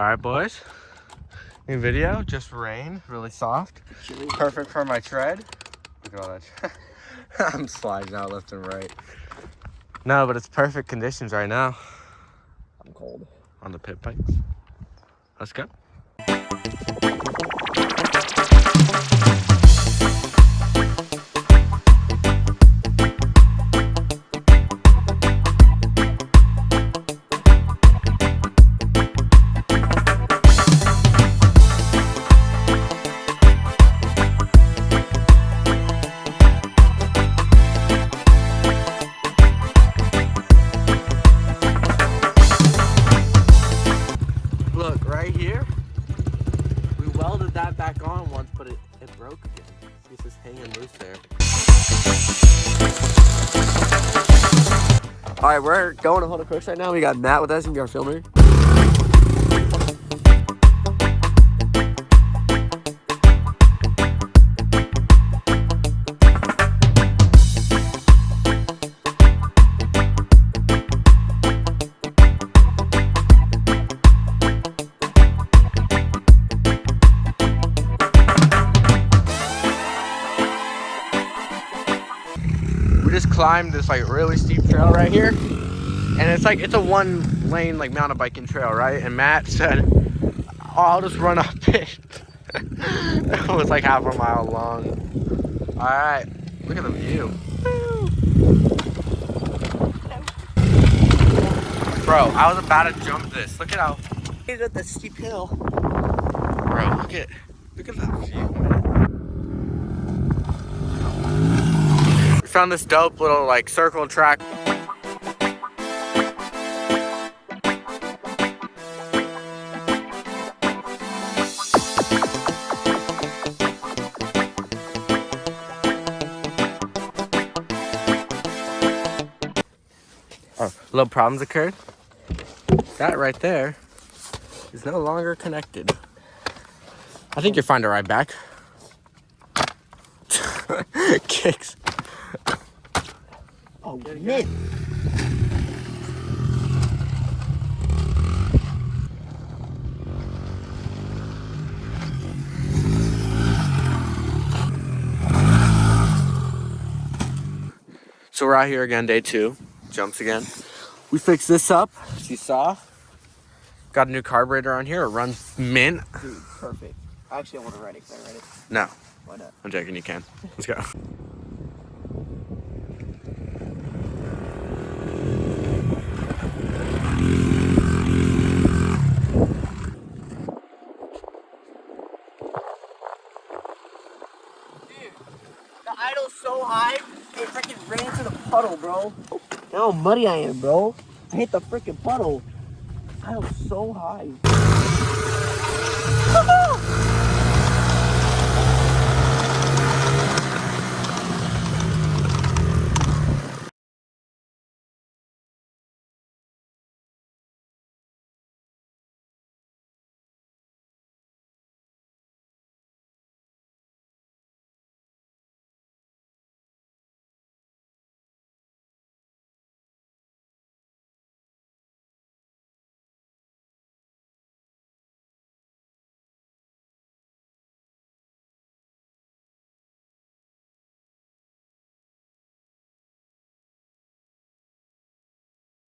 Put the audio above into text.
Alright, boys. New video, just rain, really soft. Perfect for my tread. Look at all that. I'm sliding out left and right. No, but it's perfect conditions right now. I'm cold. On the pit bikes. Let's go. Look, right here, we welded that back on once, but it broke again. It's just hanging loose there. All right, we're going to Honda Crooks right now. We got Matt with us and our filmer. We just climbed this like really steep trail right here, and it's a one lane like mountain biking trail, right? And Matt said, oh, I'll just run up it. It was like half a mile long. All right, look at the view. Bro, I was about to jump this. Look at how He's at the steep hill. Bro, look at that view, man. We found this dope little like circle track. Oh, little problems occurred. That right there is no longer connected. I think you'll find a ride back. Kicks. Oh, man. So we're out here again, day 2. Jumps again. We fixed this up, as you saw. Got a new carburetor on here. It runs mint. Dude, perfect. Actually, I want to ride it. Can I ride it? No. Why not? I'm joking, you can. Let's go. The idle's so high, it freaking ran into the puddle, bro. How muddy I am, bro. I hit the freaking puddle. Idle's so high.